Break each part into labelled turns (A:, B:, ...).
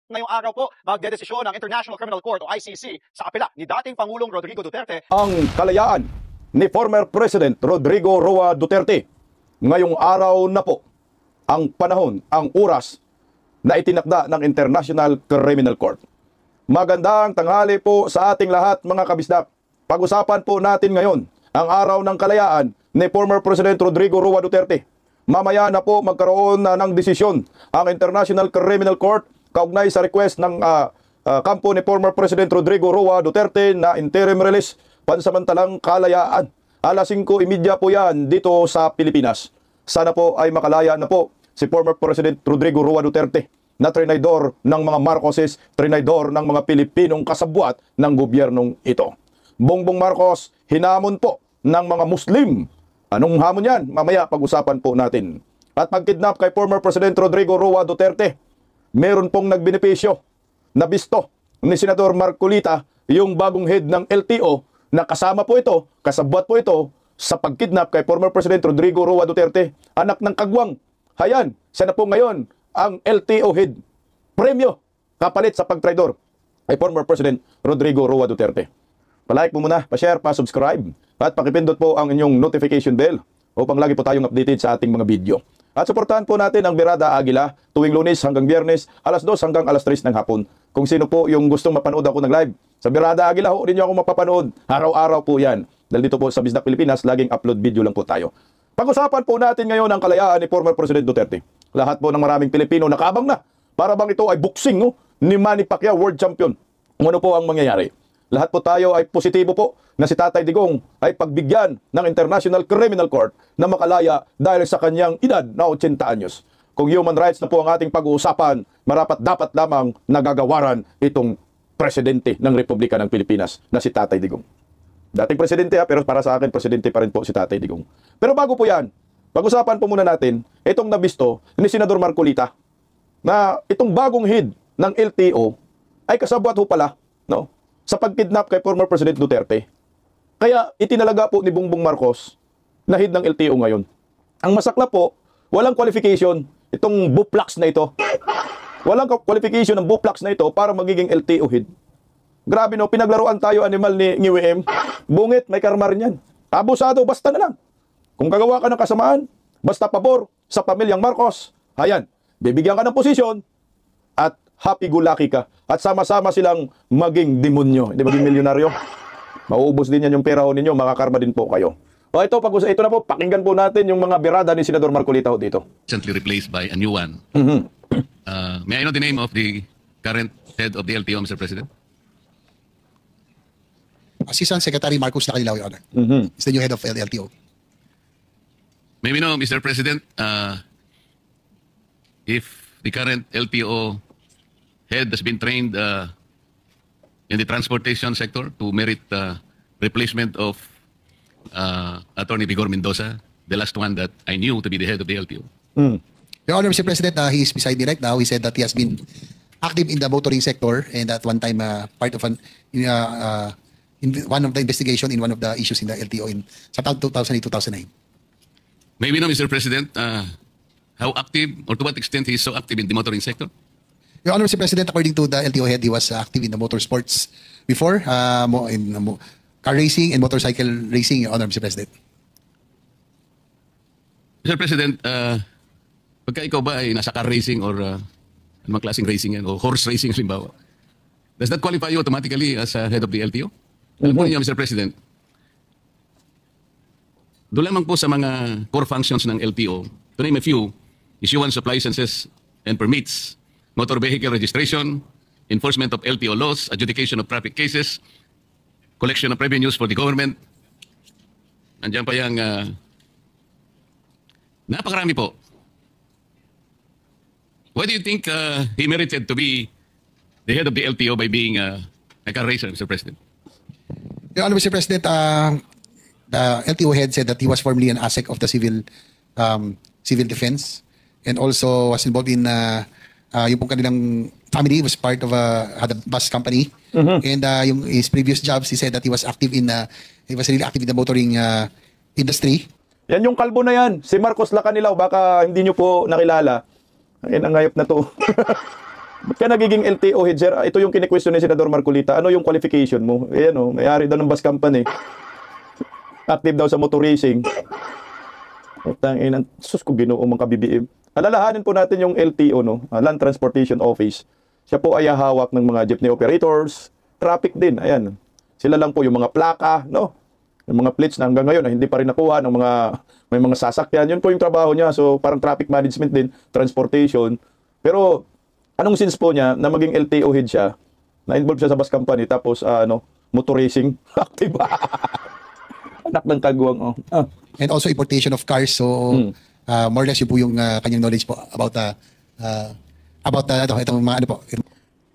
A: Ngayong araw po, magdedesisyon ng International Criminal Court o ICC sa apela ni dating Pangulong Rodrigo Duterte.
B: Ang kalayaan ni former President Rodrigo Roa Duterte. Ngayong araw na po ang panahon, ang oras na itinakda ng International Criminal Court. Magandang tanghali po sa ating lahat mga kabisdak. Pag-usapan po natin ngayon ang araw ng kalayaan ni former President Rodrigo Roa Duterte. Mamaya na po magkaroon na ng desisyon ang International Criminal Court kaugnay sa request ng kampo ni former President Rodrigo Roa Duterte na interim release pansamantalang kalayaan. Alas 5:30 po yan dito sa Pilipinas. Sana po ay makalaya na po si former President Rodrigo Roa Duterte na trinidor ng mga Marcoses, trinidor ng mga Pilipinong kasabwat ng gobyernong ito. Bongbong Marcos, hinamon po ng mga Muslim. Anong hamon yan? Mamaya pag-usapan po natin. At pag-kidnap kay former President Rodrigo Roa Duterte, meron pong nagbenepisyo na bisto ni Senador Marcolita, yung bagong head ng LTO, na kasama po ito, kasabwat po ito sa pag-kidnap kay former President Rodrigo Roa Duterte, anak ng kagwang. Hayan, siya na po ngayon ang LTO head. Premyo kapalit sa pagtraidor kay former President Rodrigo Roa Duterte. Palike po muna, pa-share, pa-subscribe, at pakipindot po ang inyong notification bell upang lagi po tayong updated sa ating mga video. At suportahan po natin ang Birada Agila tuwing Lunes hanggang Biyernes, alas 2 hanggang alas 3 ng hapon. Kung sino po yung gustong mapanood ako ng live sa Birada Agila, ho, rin nyo ako mapapanood. Araw-araw po yan. Dahil dito po sa Bisdak Pilipinas, laging upload video lang po tayo. Pag-usapan po natin ngayon ang kalayaan ni former President Duterte. Lahat po ng maraming Pilipino nakaabang na. Para bang ito ay boxing ni Manny Pacquiao, world champion. Ano po ang mangyayari? Lahat po tayo ay positibo po na si Tatay Digong ay pagbigyan ng International Criminal Court na makalaya dahil sa kanyang edad na 80 anyos. Kung human rights na po ang ating pag-uusapan, marapat dapat lamang nagagawaran itong presidente ng Republika ng Pilipinas na si Tatay Digong. Dating presidente pero para sa akin presidente pa rin po si Tatay Digong. Pero bago po yan, pag-usapan po muna natin itong nabisto ni Senador Marcolita na itong bagong head ng LTO ay kasabwat ho pala, no, sa pagkidnap kay former President Duterte. Kaya itinalaga po ni Bongbong Marcos na head ng LTO ngayon. Ang masakla po, walang qualification itong buplax na ito. Walang qualification ng buplax na ito para magiging LTO head. Grabe no, pinaglaruan tayo animal ni WM. Bungit, may karma rin yan. Abusado, basta na lang. Kung gagawa ka ng kasamaan, basta pabor sa pamilyang Marcos, ayan, bibigyan ka ng posisyon at happy-go-lucky ka. At sama-sama silang maging demonyo, hindi maging milyonaryo. Mauubos din yan yung pera ho ninyo, makakarma din po kayo. O ito na po, pakinggan po natin yung mga birada ni Senador Marcolita ho dito.
C: Recently replaced by a new one. May I know the name of the current head of the LTO, Mr. President?
D: Assistant Secretary Marcos Lacanilaw, Your Honor. Is the new head of the LTO.
C: May we know, Mr. President, if the current LTO head has been trained in the transportation sector to merit replacement of Attorney Vigor Mendoza, the last one that I knew to be the head of the LTO.
D: Your Honor, Mr. President, he is beside me right now. He said that he has been active in the motoring sector and at one time part of in one of the investigation in one of the issues in the LTO in sa taong 2008-2009.
C: May we know, Mr. President, how active or to what extent he is so active in the motoring sector?
D: Your Honor, Mr. President, according to the LTO head, he was active in the motorsports before, car racing and motorcycle racing, Your Honor, Mr. President.
C: Mr. President, pagka ikaw ba ay nasa car racing or anumang klaseng racing yan, o horse racing, halimbawa, does that qualify you automatically as head of the LTO? Alam po niyo, Mr. President, doon lamang po sa mga core functions ng LTO, to name a few, issuance of licenses and permits, motor vehicle registration, enforcement of LTO laws, adjudication of traffic cases, collection of revenues for the government. Nandiyan pa yung napakarami po. Why do you think he merited to be the head of the LTO by being a car racer, Mr. President?
D: Your Honor, Mr. President, the LTO head said that he was formerly an ASEC of the civil defense and also was involved in yung pong kanilang family was part of had a bus company. And yung his previous jobs, he said that he was really active in the motoring industry.
B: Yan yung kalbo na yan, si Marcos Lacanilaw, baka hindi nyo po nakilala. Ayun ang ngayop na to. Ba't ka nagiging LTO head, sir? Ito yung kini-question ni Senador Marcolita. Ano yung qualification mo? Eh, ano, may-ari daw ng bus company. Active daw sa motor racing. Utang ina, sus ko Ginoo mga ka-BBM. Alalahanin po natin yung LTO, no? Land Transportation Office. Siya po ay hawak ng mga jeepney operators, traffic din, ayan. Sila lang po yung mga plaka, no? Yung mga plates na hanggang ngayon ay hindi pa rin nakuha ng may mga sasakyan. Yun po yung trabaho niya. So parang traffic management din, transportation. Pero anong sense po niya na maging LTO head siya, na involved siya sa bus company, tapos motor racing, active. Anak ng kagwang, oh.
D: And also importation of cars. So, more or less yun po yung kanyang knowledge po about itong mga ano po.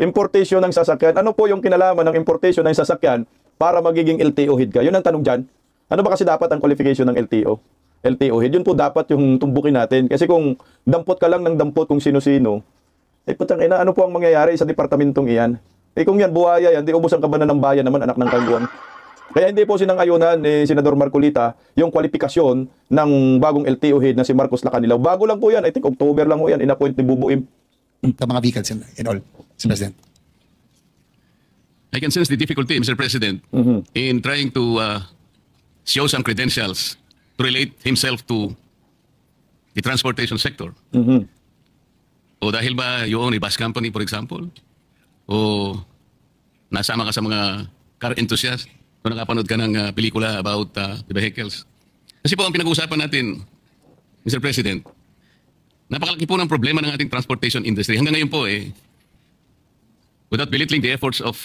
B: Importation ng sasakyan. Ano po yung kinalaman ng importation ng sasakyan para magiging LTO head ka? Yun ang tanong dyan. Ano ba kasi dapat ang qualification ng LTO? LTO head. Yun po dapat yung tumbukin natin. Kasi kung dampot ka lang ng dampot kung sino-sino, putang ina, ano po ang mangyayari sa departamentong iyan? Kung yan, buhaya yan, di ubos ang kabanan ng bayan naman, anak ng kagwang. Kaya hindi po sinang-ayunan ni Senador Marcolita yung kwalifikasyon ng bagong LTO head na si Marcos Lacanilaw. Bago lang po yan. I think October lang po yan. Inappoint ni Bubuim.
D: Sa mga vehicles and all, Mr. President.
C: I can sense the difficulty, Mr. President, in trying to show some credentials to relate himself to the transportation sector. O dahil ba you own a bus company, for example? O nasama ka sa mga car enthusiast? O nakapanood ka ng pelikula about the vehicles? Kasi po ang pinag-uusapan natin, Mr. President, napakalaki po ng problema ng ating transportation industry. Hanggang ngayon po without belittling the efforts of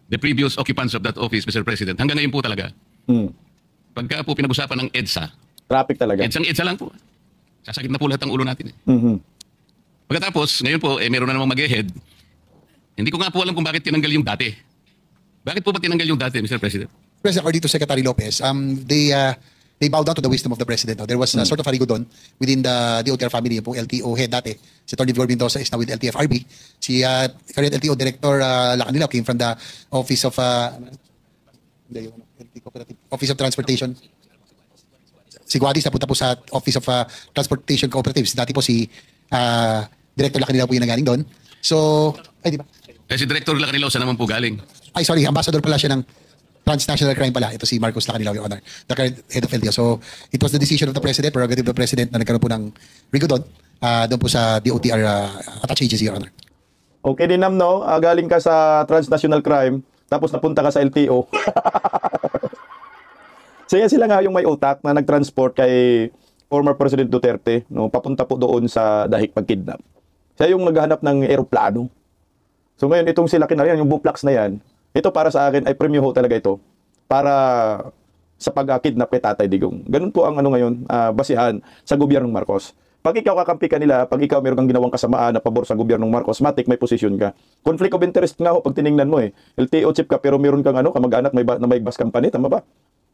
C: the previous occupants of that office, Mr. President, hanggang ngayon po talaga, pagka po pinag-usapan ng EDSA,
B: Traffic talaga.
C: EDSA lang po. Sasakit na po lahat ng ulo natin. Pagkatapos, ngayon po, meron na namang mag-ahead. Hindi ko nga po alam kung bakit tinanggal yung dati. Bakit po ba tinanggal yung dati, Mr. President?
D: President, according to Secretary Lopez, they bowed down to the wisdom of the President. There was a sort of harigodon within the DOTR family. Yung pong LTO head dati, si Tony Vigor Mendoza is now with LTFRB. Si current LTO Director Lacanilaw came from the Office of Office of Transportation. Si Guadis napunta po sa Office of Transportation Cooperatives. Dati po si Director Lacanilaw po yung nanggaling doon. So, ay di ba?
C: Si Director Lacanilaw, saan naman po galing?
D: Ay sorry, ambassador pala siya ng transnational crime pala. Ito si Marcos Lacanilaw, Your Honor, the current head of LTO. So, it was the decision of the President, prerogative of the President na nagkaroon po ng rigodon doon po sa DOTR attached agency, Your Honor.
B: Okay din, ma'am, no? Galing ka sa transnational crime, tapos napunta ka sa LTO. So yan sila nga yung may utak na nag-transport kay former President Duterte, no? Papunta po doon sa dahig pagkidnap. Siya yung naghahanap ng eroplano. So ngayon, itong sila kinariyan, yung Buplax na yan, ito para sa akin ay premyo ho talaga ito para sa pag-kidnap kay Tatay Digong. Ganun po ang ngayon, basihan sa gobyernong Marcos. Pag ikaw kakampi ka nila, pag ikaw meron kang ginawang kasamaan na pabor sa gobyernong Marcos, matik may posisyon ka. Conflict of interest nga ho pag tiningnan mo LTO chip ka pero meron kang kamag-anak na may bus company, tama ba?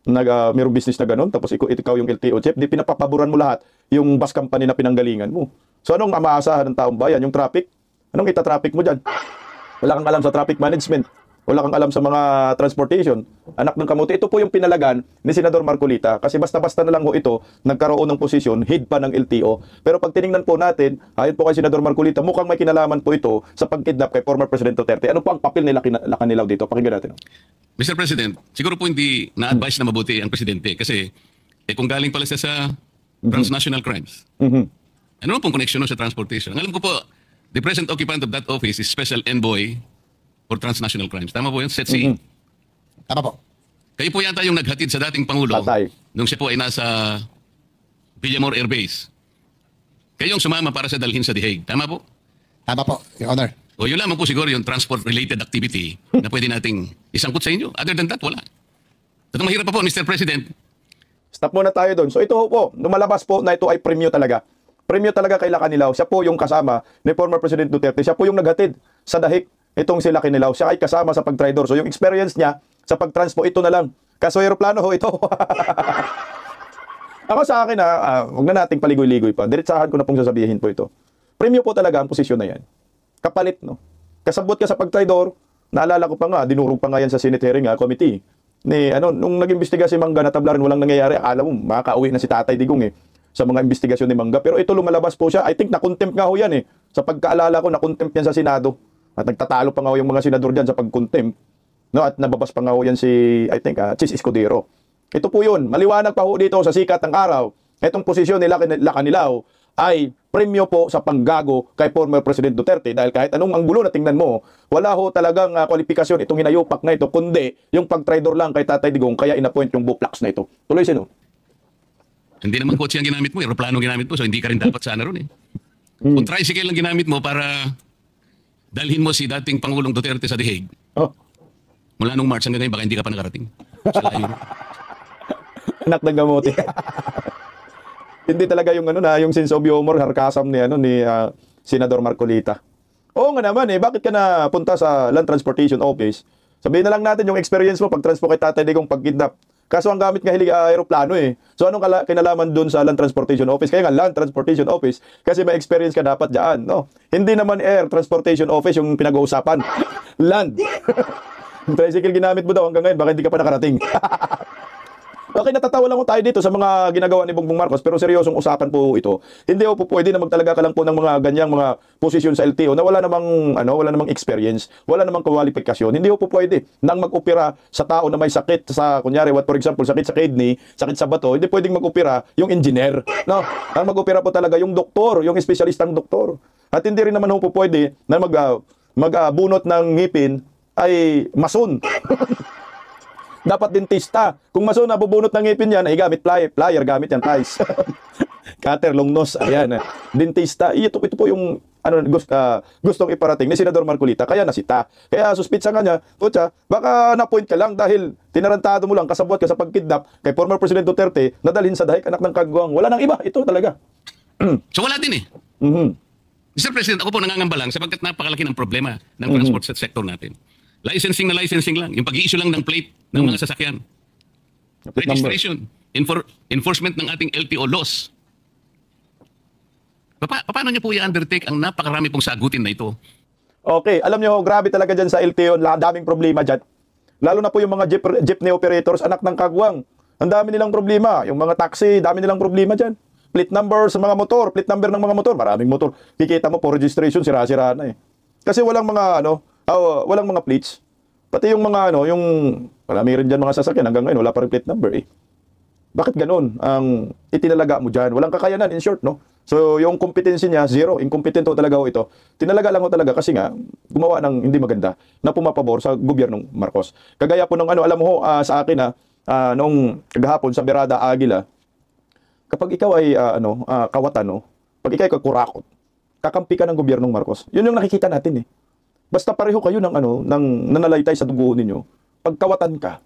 B: Mayroong business na ganun, tapos ikaw yung LTO chip, di pinapapaboran mo lahat yung bus company na pinanggalingan mo. So anong maasahan ng taong bayan? Yung traffic? Anong ita-traffic mo dyan? Wala kang alam sa traffic management. Wala kang alam sa mga transportation. Anak ng kamuti. Ito po yung pinalagan ni Senador Marcolita. Kasi basta-basta na lang ho ito, nagkaroon ng posisyon, head pa ng LTO. Pero pag tiningnan po natin, ayon po kay Senador Marcolita, mukhang may kinalaman po ito sa pagkidnap kay former President Duterte. Ano po ang papel nila Lacanilaw dito? Pakinggan natin.
C: Mr. President, siguro po hindi na-advise na mabuti ang Presidente kasi kung galing pala siya sa transnational crimes. Ano pong connection sa transportation? Alam ko po, the present occupant of that office is Special Envoy for Transnational Crimes. Tama po yun? SETC.
D: Tama po.
C: Kayo po yata yung naghatid sa dating Pangulo nung siya po ay nasa Villamor Air Base. Kayo yung sumama para sa dalhin sa The Hague. Tama po?
D: Tama po, Your Honor.
C: O yun lamang po siguro yung transport-related activity na pwede nating isangkot sa inyo. Other than that, wala. At mahirap pa po, Mr. President.
B: Stop muna tayo doon. So ito po, lumalabas po na ito ay premyo talaga. Premyo talaga kay Lacanilaw. Siya po yung kasama ni former President Duterte. Siya po yung naghatid sa dahig. Itong si Lacanilaw. Siya ay kasama sa pag-tridor. So yung experience niya sa pag-transpo, ito na lang. Kaso aeroplano ho, ito. Ako sa akin huwag na nating paligoy-ligoy pa. Diretsahan ko na pong sasabihin po ito. Premyo po talaga ang posisyon na yan. Kapalit, no? Kasabot ka sa pag-tridor, naalala ko pa nga, dinurog pa nga yan sa Senate hearing committee. Nung nag-imbestiga si Mangga na tablaran, walang nangyayari, akala mo, makaka-uwi na si Tatay Digong sa mga investigasyon ni Mangga. Pero ito lumalabas po siya. I think na-contempt nga ho yan eh. Sa pagkaalala ko, na-contempt yan sa Senado. At nagtatalo pa nga ho yung mga senador dyan sa pag-contempt. No? At nababas pa nga ho yan si, I think, Chis Escudero. Ito po yun. Maliwanag pa ho dito sa sikat ng araw. Itong posisyon nila Kanilaw ay premyo po sa panggago kay former President Duterte dahil kahit anong anggulo na tingnan mo, wala ho talagang kwalifikasyon itong hinayupak na ito, kundi yung pag-traidor lang kay Tatay Digong kaya inappoint yung Buplax na ito. Tuloy sino?
C: Hindi naman kotse ang ginamit mo, aeroplano ginamit mo, so hindi ka rin dapat sana ron eh. Kung tricycle lang ginamit mo para dalhin mo si dating Pangulong Duterte sa The Hague,
B: Oh,
C: mula nung March hanggang ngayon, baka hindi ka pa nakarating. Sa layo mo.
B: anak ng gamote. Hindi talaga yung yung sense of humor, sarcasm ni Senador Marcolita. Oo nga naman eh, bakit ka na punta sa Land Transportation Office? Sabihin na lang natin yung experience mo pag-transpo kay Tatay Digong pag-kidnap. Kaso ang gamit nga aeroplano eh. So anong kinalaman dun sa Land Transportation Office? Kaya nga Land Transportation Office kasi may experience ka dapat dyan, no? Hindi naman Air Transportation Office yung pinag-uusapan. Land. Tricycle ginamit mo daw hanggang ngayon, baka hindi ka pa nakarating. Okay, natatawa lang ko tayo dito sa mga ginagawa ni Bongbong Marcos, pero seryosong usapan po ito. Hindi po pwede na magtalaga ka lang po ng mga ganyang mga posisyon sa LTO na wala namang experience, wala namang kwalifikasyon. Hindi po pwede nang mag-opera sa tao na may sakit sa kunyari, for example, sakit sa kidney, sakit sa bato, hindi pwedeng mag-opera yung engineer, no? Ang mag-opera po talaga yung doktor, yung espesyalistang doktor. At hindi rin naman po pwede na magbunot ng ngipin ay mason. Dapat dentista. Kung maso na bubunot ng ngipin yan, ay gamit plier, gamit yan, ties. Cutter, long nose, ayan. Dentista. Ito po yung gustong iparating ni Senador Marcolita. Kaya nasita. Kaya suspitsa nga niya, putya, baka na-point ka lang dahil tinarantado mo lang, kasabot ka sa pagkidnap kay former President Duterte, nadalhin sa dahig anak ng kagawang. Wala nang iba. Ito talaga.
C: So wala din eh. Mr. President, ako po nangangamba lang sapagkat napakalaki ng problema ng transport sector natin. Licensing lang. Yung pag-i-issue lang ng plate ng mga sasakyan. Registration. Enforcement ng ating LTO laws. Paano niyo po i-undertake ang napakarami pong sagutin na ito?
B: Okay, alam niyo, grabe talaga dyan sa LTO, daming problema dyan. Lalo na po yung mga jeepney operators, anak ng kagwang. Ang dami nilang problema. Yung mga taxi, dami nilang problema dyan. Plate number sa mga motor, plate number ng mga motor, maraming motor. Kikita mo po registration, sira-sira na eh. Kasi walang mga walang mga plates. Pati yung mga yung marami rin dyan mga sasakyan hanggang ngayon wala pa rin plate number eh. Bakit ganun ang itinalaga mo dyan? Walang kakayanan in short, no? So yung competency niya zero, incompetent ho talaga ho ito. Tinalaga lang ho talaga kasi nga gumawa ng hindi maganda na pumapabor sa gobyernong Marcos. Kagaya po ng alam mo ho sa akin noong kagahapon sa Berada Aguila, kapag ikaw ay kawatan, no? Pag ikaw ay kurakot, kakampi ka ng gobyernong Marcos. Yun yung nakikita natin eh. Basta pareho kayo ng nanalaitay sa dugo ninyo. Pagkawatan ka,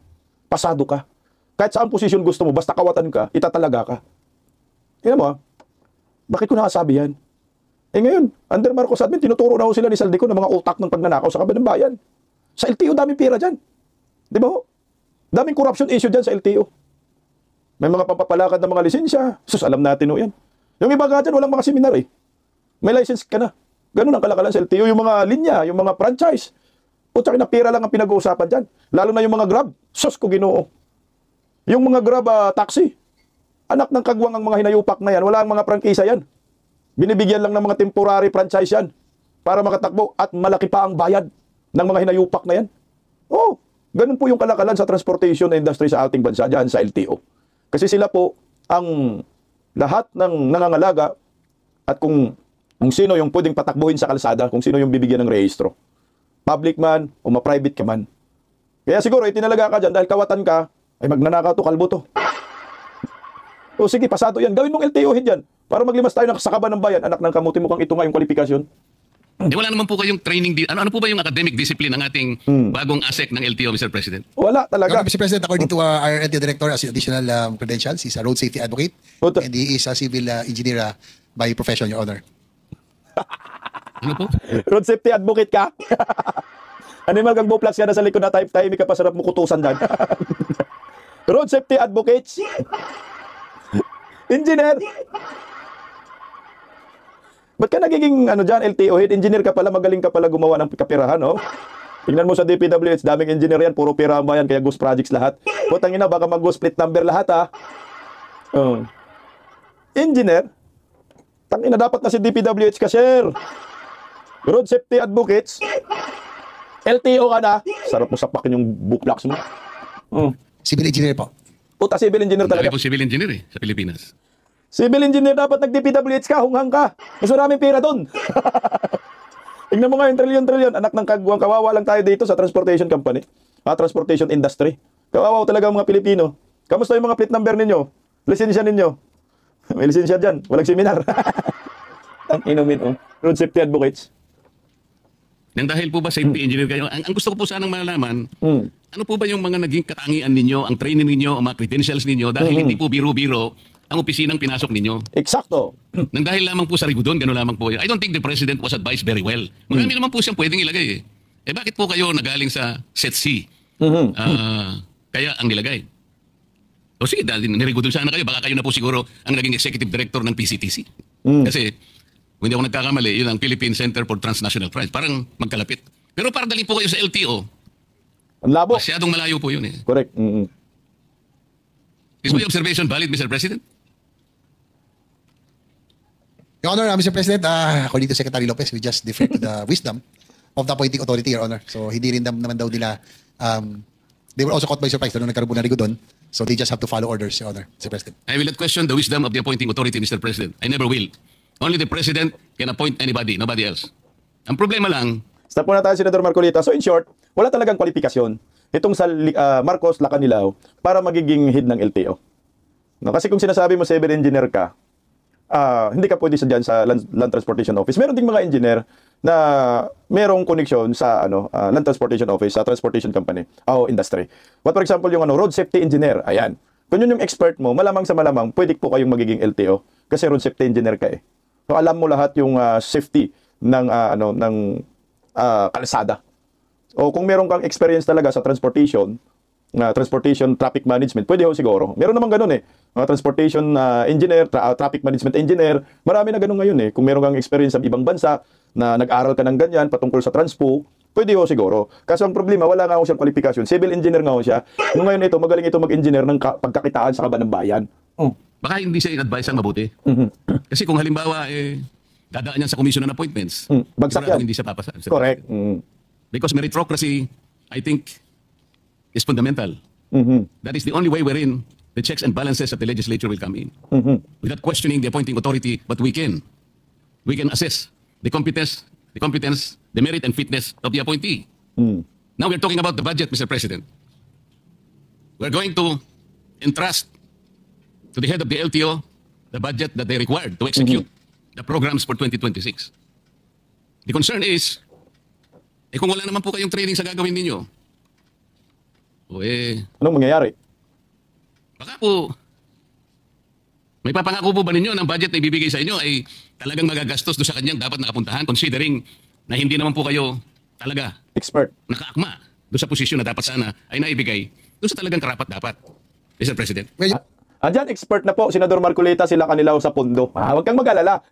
B: pasado ka. Kahit saan posisyon gusto mo, basta kawatan ka, itatalaga ka. Tingnan mo bakit ko nakasabi yan? Ngayon, under Marcos admin, tinuturo na ho sila ni Saldico ng mga utak ng pagnanakaw sa kabilang bayan. Sa LTO, daming pira dyan. Di ba ho? Daming corruption issue dyan sa LTO. May mga pampapalakad ng mga lisensya. Sus, alam natin ho yan. Yung iba nga dyan, walang mga seminar eh. May license ka na. Ganun ang kalakalan sa LTO, yung mga linya, yung mga franchise. O tsaka na pera lang ang pinag-uusapan dyan. Lalo na yung mga Grab. Sus ko Ginoo. Yung mga Grab taxi. Anak ng kagwang ang mga hinayupak na yan. Wala ang mga prangkisa yan. Binibigyan lang ng mga temporary franchise yan para makatakbo at malaki pa ang bayad ng mga hinayupak na yan. Oh, ganun po yung kalakalan sa transportation industry sa ating bansa dyan sa LTO. Kasi sila po ang lahat ng nangangalaga at kung sino yung pwedeng patakbuhin sa kalsada, kung sino yung bibigyan ng rehistro. Public man o ma-private ka man. Kaya siguro itinalaga ka dyan dahil kawatan ka, ay magnanakaw to, kalbo to. O sige, pasado yan. Gawin mong LTO-hin dyan para maglimas tayo sa kaban ng bayan. Anak ng kamuti mukhang ito nga yung kwalifikasyon.
C: Wala naman po kayong training. Ano po ba yung academic discipline ng ating bagong ASEC ng LTO, Mr. President?
B: Wala talaga.
D: Mr. President, according to our LTO Director, as additional credentials, he's a road safety advocate and he is a civil engineer by profession, Your Honor.
C: Ano po?
B: Road safety advocate ka? Animal kang Buplax ka na sa likod na tahimik ka pa, sarap mo kutusan dyan. Road safety advocates. Engineer. Ba't ka nagiging dyan, LTO head? Engineer ka pala, magaling ka pala gumawa ng kapirahan, no? Tingnan mo sa DPWH, daming engineer yan, puro pira ang bayan, kaya ghost projects lahat. Putang ina, baka mag-ghost split number lahat, ha? engineer, tangina dapat na si DPWH ka, sir. Road safety advocates, LTO ka na. Sarap mo sapakin yung buklaks mo.
D: Civil engineer po.
B: Puta, civil engineer
C: Dami
B: talaga.
C: po civil engineer sa Pilipinas.
B: Civil engineer dapat nag-DPWH ka, hunghang ka. Mas maraming pera doon. Tingnan mo nga yung trilyon-trilyon. Anak ng kagwang, kawawa lang tayo dito sa transportation company. Transportation industry. Kawawa talaga ang mga Pilipino. Kamusta yung mga plate number ninyo? Lisensya ninyo? May lisensya dyan. Walang seminar. Ang inumin, oh. Road safety advocates.
C: Nang dahil po ba safety engineer kayo, ang gusto ko po sanang malaman,
B: Hmm.
C: ano po ba yung mga naging katangian ninyo, ang training ninyo, ang mga credentials ninyo, dahil hindi po biro-biro ang opisinang pinasok ninyo.
B: Eksakto.
C: Nang dahil lamang po sa rigudon, gano'n lamang po yun. I don't think the president was advised very well. Marami naman po siyang pwedeng ilagay eh. Eh bakit po kayo nagaling sa set C? Kaya ang nilagay. O sige, dahil nirigudon sana kayo, baka kayo na po siguro ang naging executive director ng PCTC. Kasi, kung hindi ako nagkakamali, yun ang Philippine Center for Transnational Crimes. Parang magkalapit. Pero para dali po kayo sa LTO,
B: Ang labo.
C: masyadong malayo po yun eh.
B: Correct.
C: Is my observation valid, Mr. President?
D: Your Honor, Mr. President, according to Secretary Lopez, we just defer to the wisdom of the appointing authority, Your Honor. So, hindi rin naman daw nila, they were also caught by surprise nung nagkaroon na rigo doon. So, they just have to follow orders, Your Honor, Mr. President.
C: I will not question the wisdom of the appointing authority, Mr. President. I never will. Only the President can appoint anybody, nobody else. Ang problema lang,
B: Stop muna tayo, Senador Marcolita. So in short, wala talagang kwalifikasyon itong sa Marcos Lacanilao para magiging head ng LTO. No, kasi kung sinasabi mo civil engineer ka, hindi ka pwede sa dyan sa Land Transportation Office. Meron ding mga engineer na merong connection sa Land Transportation Office, sa transportation company o industry. But for example, yung road safety engineer, ayan. Kung yun yung expert mo, malamang sa malamang, pwede po kayong magiging LTO kasi road safety engineer ka eh. So alam mo lahat yung safety ng kalsada. O kung meron kang experience talaga sa transportation traffic management, pwede ho siguro. Meron naman ganun eh. Mga transportation engineer, traffic management engineer, marami na ganun ngayon eh. Kung meron kang experience sa ibang bansa na nag-aral ka ng ganyan patungkol sa transpo, pwede ho siguro. Kaso ang problema, wala nga ho siyang kwalifikasyon. Civil engineer nga ho siya. Nung ngayon ito, magaling ito mag-engineer ng pagkakitaan sa kaban ng bayan.
C: baka hindi siya in-advise ang mabuti. Kasi kung halimbawa, dadaan yan sa commission on appointments,
B: Bagsak
C: sigurado
B: yan.
C: hindi siya papasa.
B: Correct.
C: Because meritocracy, I think, is fundamental. That is the only way wherein the checks and balances of the legislature will come in. Without questioning the appointing authority, but we can assess the competence, the merit and fitness of the appointee. Now we're talking about the budget, Mr. President. We're going to entrust to the head of the LTO the budget that they required to execute the programs for 2026. The concern is, kung wala naman po kayong training sa gagawin ninyo,
B: Anong mangyayari?
C: baka po, may papangako po ba ninyo ng budget na ibibigay sa inyo ay talagang magagastos doon sa kanyang dapat nakapuntahan, considering na hindi naman po kayo talaga
B: Expert.
C: nakaakma doon sa posisyon na dapat sana ay naibigay doon sa talagang karapat-dapat, Mr. President.
D: Well,
B: Andyan, expert na po, Senador Marcolita, sila kanilaw sa pundo. Huwag kang mag-alala.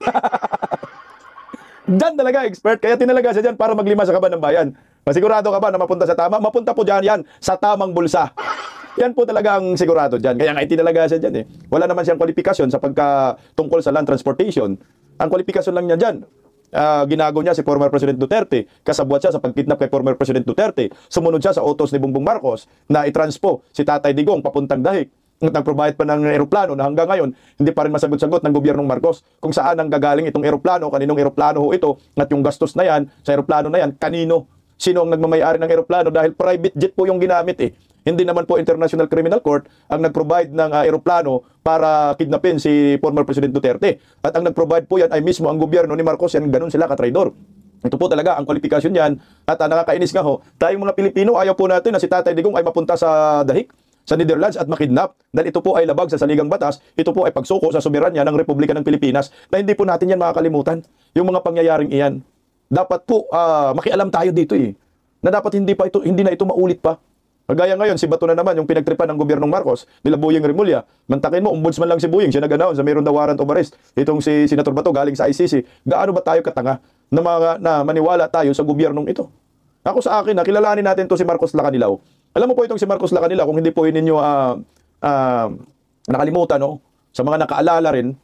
B: Diyan talaga, expert. Kaya tinalaga siya dyan para maglima sa kaban ng bayan. Masigurado ka ba na mapunta sa tama? Mapunta po dyan yan, sa tamang bulsa. Yan po talaga ang sigurado dyan. Kaya nga itinalaga siya dyan eh. Wala naman siyang kwalifikasyon sa tungkol sa land transportation. Ang kwalifikasyon lang niya dyan, ginago niya si former President Duterte, kasabwat siya sa pagkidnap kay former President Duterte, sumunod siya sa utos ni Bongbong Marcos na itranspo si Tatay Digong papuntang Dahig. Nag-provide pa ng eroplano na hanggang ngayon hindi pa rin masagot-sagot ng gobyernong Marcos kung saan ang gagaling itong eroplano, kaninong eroplano ho ito, at yung gastos na yan, sa eroplano na yan, kanino? Sino ang nagmamayari ng eroplano? Dahil private jet po yung ginamit eh. Hindi naman po International Criminal Court ang nag-provide ng eroplano para kidnapin si former President Duterte. At ang nag-provide po yan ay mismo ang gobyerno ni Marcos, yan ganun sila katraidor. Ito po talaga ang kwalifikasyon yan. At nakakainis nga ho, tayong mga Pilipino, ayaw po natin na si Tatay Digong ay mapunta sa Dahig, sa Netherlands at makidnap dahil ito po ay labag sa saligang batas, ito po ay pagsuko sa soberanya ng Republika ng Pilipinas na hindi po natin yan makakalimutan. Yung mga pangyayaring iyan. Dapat po makialam tayo dito eh. Na dapat hindi na ito maulit pa. Kagaya ngayon, si Bato na naman, yung pinagtripan ng gobyernong Marcos, nila Buying Rimulya. Mantakin mo, ombudsman lang si Buying, siya nag-announce na mayroon na warrant of arrest. Itong si Senator Bato galing sa ICC. Gaano ba tayo katanga na maniwala tayo sa gobyernong ito? Ako sa akin, kilalanin natin to si Marcos Lacanilao. Alam mo po itong si Marcos Lacanilao, kung hindi po ninyo nakalimutan, no? Sa mga nakaalala rin,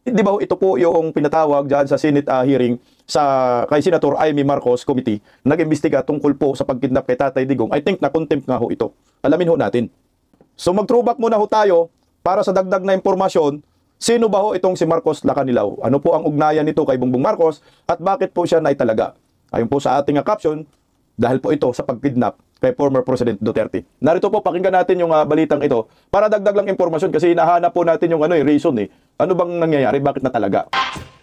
B: Di ba ho, ito po yung pinatawag dyan sa Senate hearing kay Senator Amy Marcos Committee, nag-imbestiga tungkol po sa pagkidnap kay Tatay Digong. I think na contempt nga ho ito. Alamin ho natin. So mag-throwback muna ho tayo para sa dagdag na impormasyon. Sino ba ho itong si Marcos Lacanilaw? Ano po ang ugnayan nito kay Bongbong Marcos at bakit po siya naitalaga? Ayon po sa ating caption, dahil po ito sa pagkidnap kay former President Duterte. Narito po, pakinggan natin yung balitang ito para dagdag lang impormasyon kasi hinahanap po natin yung reason eh. Ano bang nangyayari? Bakit natalaga?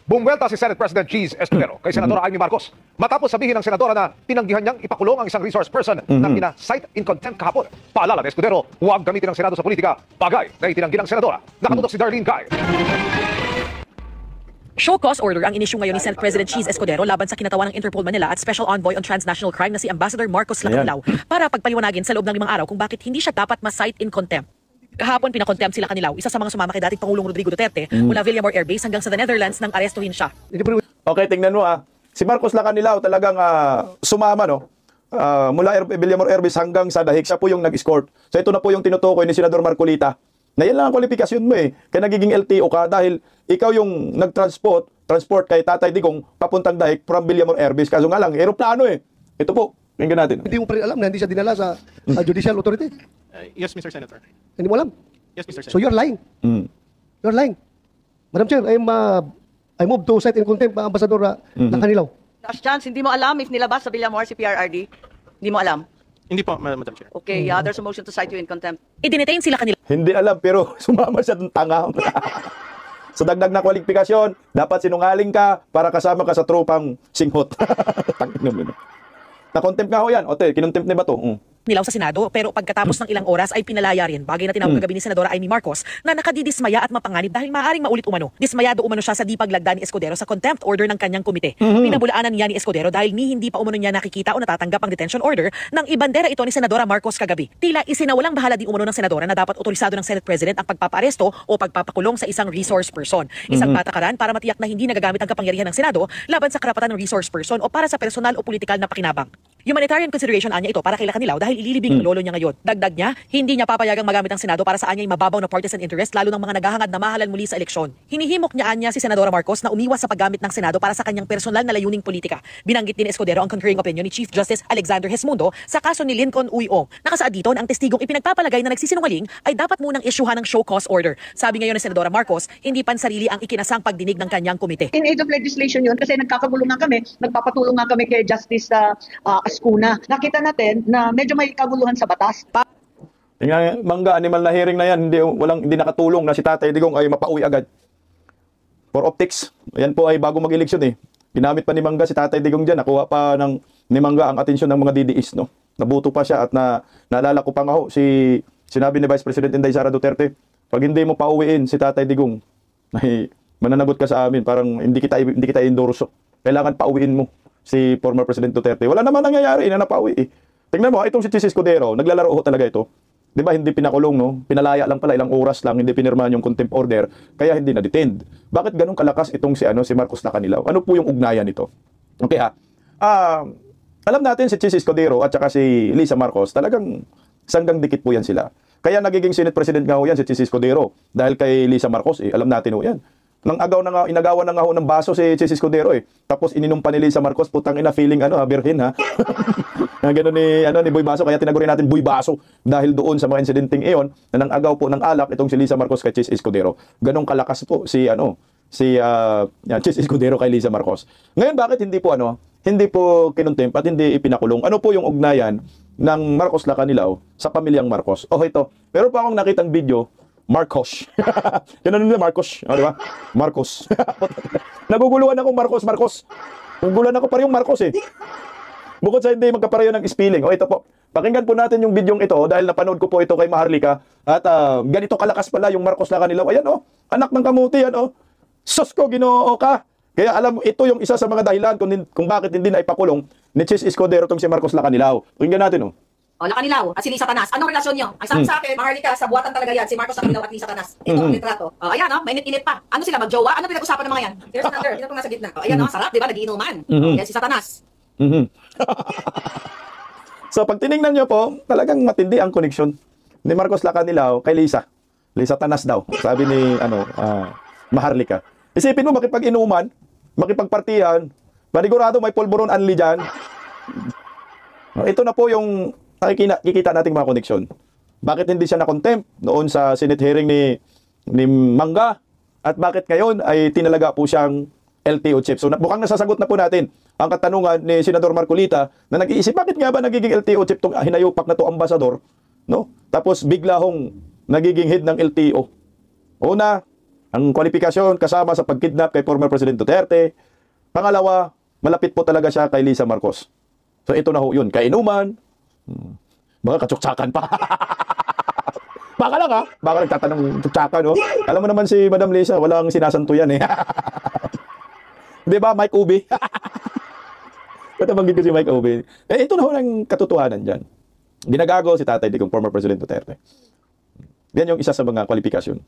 E: Bumwelta si Senate President Cheese Escudero kay Senadora Amy Marcos matapos sabihin ng senadora na tinanggihan niyang ipakulong ang isang resource person na pina-cite in contempt kahapon. Paalala ni Escudero, huwag gamitin ng Senado sa politika, bagay na itinanggi ng senadora. Nakatutok si Darlene Kai.
F: Show cause order ang inisyu ngayon ni Senate President Cheese Escudero laban sa kinatawa ng Interpol Manila at Special Envoy on Transnational Crime na si Ambassador Marcos Lacanilaw para pagpaliwanagin sa loob ng 5 araw kung bakit hindi siya dapat ma-cite in contempt. Kahapon pinakontempt sila Lacanilaw, isa sa mga sumama kay dating Pangulong Rodrigo Duterte mula Villamor Air Base hanggang sa the Netherlands nang arestuhin siya.
B: Okay, tingnan mo Si Marcos Lacanilaw talagang sumama mula Villamor Air Base hanggang sa Dahig. Siya po yung nag-escort. So ito na po yung tinutukoy ni Senador Marcolita. Na yan lang ang kwalifikasyon mo Kaya nagiging LTO ka dahil ikaw yung transport kay Tatay Digong papuntang Dahig from Villamor Air Base. Kaso nga lang, aeroplano Ito po, tingnan natin.
G: Hindi mo pa rin alam na hindi siya dinala sa judicial authority?
A: Yes, Mr. Senator.
G: Hindi mo alam?
A: Yes, Mr. Senator.
G: So you're lying. You're lying. Madam Chair, I move to cite in contempt Ambassador Lacanilaw.
H: Josh Chance, hindi mo alam if nilabas sa Villamor si PRRD? Hindi mo alam?
A: Hindi po, Madam Chair.
H: Okay, there's a motion to cite you in contempt.
F: I-detain sila Lacanilaw
B: Hindi alam pero sumama siya ng tanga. Sa dagdag na kwalifikasyon, dapat sinungaling ka para kasama ka sa tropang singhot. Na-contempt nga ho yan. Kinontempt na ba to?
F: sa Senado pero pagkatapos ng ilang oras ay pinalaya rin. Bagay na tinawag kagabi ni Senadora Amy Marcos na nakadidismaya at mapanganib dahil maaaring maulit umano. Dismayado umano siya sa di paglagda ni Escudero sa contempt order ng kanyang komite. Pinabulaanan niya ni Escudero dahil hindi pa umano niya nakikita o natatanggap ang detention order ng ibandera ito ni Senadora Marcos kagabi. Tila isinawalang bahala di umano ng Senadora na dapat otorisado ng Senate President ang pagpapaaresto o pagpapakulong sa isang resource person. Isang patakaran para matiyak na hindi nagagamit ang kapangyarihan ng Senado laban sa karapatan ng resource person o para sa personal o politikal na pakinabang. Humanitarian consideration anya ito para kay Lacanilaw dahil ililibing ang lolo niya ngayon. Dagdag niya, hindi niya papayagang magamit ang Senado para sa anya'y mababaw na partisan interest lalo ng mga naghahangad na mahalan muli sa eleksyon. Hinihimok niya anya si Senadora Marcos na umiwas sa paggamit ng Senado para sa kanyang personal na layuning politika. Binanggit din ni Escudero ang concurring opinion ni Chief Justice Alexander Hesmundo sa kaso ni Lincoln Uy-O. Nakasaad dito na ang testigong ipinagpapalagay na nagsisinungaling ay dapat munang isyuhan ng show cause order. Sabi ngayon ni Senadora Marcos, hindi pansarili ang ikinasang pagdinig ng kanyang komite.
I: In aid of legislation yun kasi nagkakagulo nga kami, nagpapatulong nga kami kay Justice Ascuna. Nakita natin na medyo may kaguluhan sa batas.
B: Tingnan, mangga, animal na hearing na yan, hindi nakatulong na si Tatay Digong ay mapauwi agad. For optics, yan po ay bago mag-eleksyon Ginamit pa ni Mangga si Tatay Digong dyan, nakuha pa ni Mangga ang atensyon ng mga DDS, Nabuto pa siya at naalala ko pa nga sinabi ni Vice President Inday Sara Duterte, pag hindi mo pauwiin si Tatay Digong, ay mananagot ka sa amin, parang hindi kita endorso. Kailangan pauwiin mo si former President Duterte. Wala naman nangyayari na napauwi Tingnan mo, itong si Cheese Escudero, naglalaro talaga ito. 'Di ba hindi pinakulong Pinalaya lang pala, ilang oras lang, hindi pinirmahan yung contempt order, kaya hindi na-detained. Bakit ganun kalakas itong si Marcos Lacanilaw? Ano po yung ugnayan nito? Okay alam natin si Cheese Escudero at saka si Lisa Marcos, talagang sanggang dikit po yan sila. Kaya nagiging Senate President nga yan si Cheese Escudero dahil kay Lisa Marcos alam natin yan. Inagawan na nga ng baso si Cheese Escudero Tapos ininom pa ni Lisa Marcos, putang ina, feeling birhin Ganun ni Boy Baso, kaya tinagurin natin Boy Baso dahil doon sa mga incidenting iyon na nangagaw po ng alak itong si Lisa Marcos kay Cheese Escudero. Ganong kalakas po si Cheese Escudero kay Lisa Marcos. Ngayon bakit hindi po kinontempt at hindi ipinakulong? Ano po yung ugnayan ng Marcos Lacanilaw sa pamilyang Marcos? Ito. Meron pa akong nakitang video, Marcos. Yan nila Marcos, di ba? Marcos. Naguguluhan ako Marcos. Naguguluhan ako parehong Marcos Bukod sa hindi magkapareho ng spelling. Ito po. Pakinggan po natin yung video ito dahil napanood ko po ito kay Maharlika at ganito kalakas pala yung Marcos Lacanilaw. Ayan anak ng kamuti yan Sus ko, Ginoo ka. Kaya alam mo, ito yung isa sa mga dahilan kung bakit hindi na ipakulong ni Cheese Escudero tong si Marcos Lacanilaw. Pakinggan natin
H: Lacanilaw at si Lisa Tanas. Anong relasyon nyo? Ang sabi sa akin, Maharlika, sa buwatan talaga yan, si Marcos Lacanilaw at Lisa Tanas. Ito ang litrato. Ayan mainit-init pa. Ano sila, magjowa? Ano pinag-usapan ng mga yan? Here's another, dito po nasa gitna. Ayan sarap, di ba? Nagiinuman. Yan si Satanas.
B: So pag tinignan nyo po, talagang matindi ang connection ni Marcos Lacanilaw kay Lisa. Lisa Tanas daw, sabi ni Maharlika. Isipin mo, makipag-inuman, makipagpartihan, manigurado may pulburon anli dyan. Ito na po yung kikita nating mga koneksyon. Bakit hindi siya na-contempt noon sa Senate hearing ni Mangga? At bakit ngayon ay tinalaga po siyang LTO chief? So mukhang nasasagot na po natin ang katanungan ni Senador Marcolita na nag-iisip, bakit nga ba nagiging LTO chief itong hinayupak na to ambasador? No? Tapos bigla hong nagiging head ng LTO. Una, ang kwalifikasyon kasama sa pagkidnap kay former President Duterte. Pangalawa, malapit po talaga siya kay Lisa Marcos. So ito na ho yun, kainuman, baka katsuksakan pa. Baka lang ha, baka nagtatanong tsuksakan, no? Alam mo naman si Madam Lisa, walang sinasanto yan eh. Di ba, Mike Ubi? Patabanggit ko si Mike Ubi. Ito na ho ng katotohanan dyan. Ginagago si Tatay Digong, former President Duterte. Yan yung isa sa mga kwalifikasyon.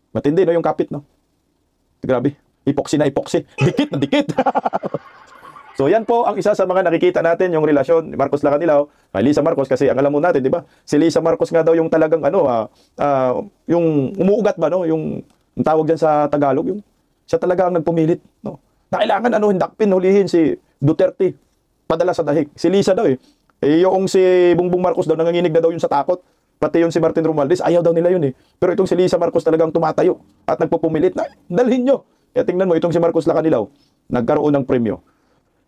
B: Matindi, no, yung kapit, no? Grabe, epoxy na epoxy. Dikit na dikit. So yan po ang isa sa mga nakikita natin, yung relasyon ni Marcos Lacanilao kay Lisa Marcos, kasi ang alam mo natin, di ba? Si Lisa Marcos nga daw yung talagang yung umuugat ba, no? Yung tawag diyan sa Tagalog, yung siya talaga ang nagpumilit, no? Na kailangan hindakpin, hulihin si Duterte padala sa dahig. Si Lisa daw yung si Bongbong Marcos daw nanganginig na daw yun sa takot. Pati yung si Martin Romualdez, ayaw daw nila yun eh. Pero itong si Lisa Marcos talagang tumatayo at nagpupumilit na dalhin nyo. Kaya tingnan mo, itong si Marcos Lacanilao nagkaroon ng premyo.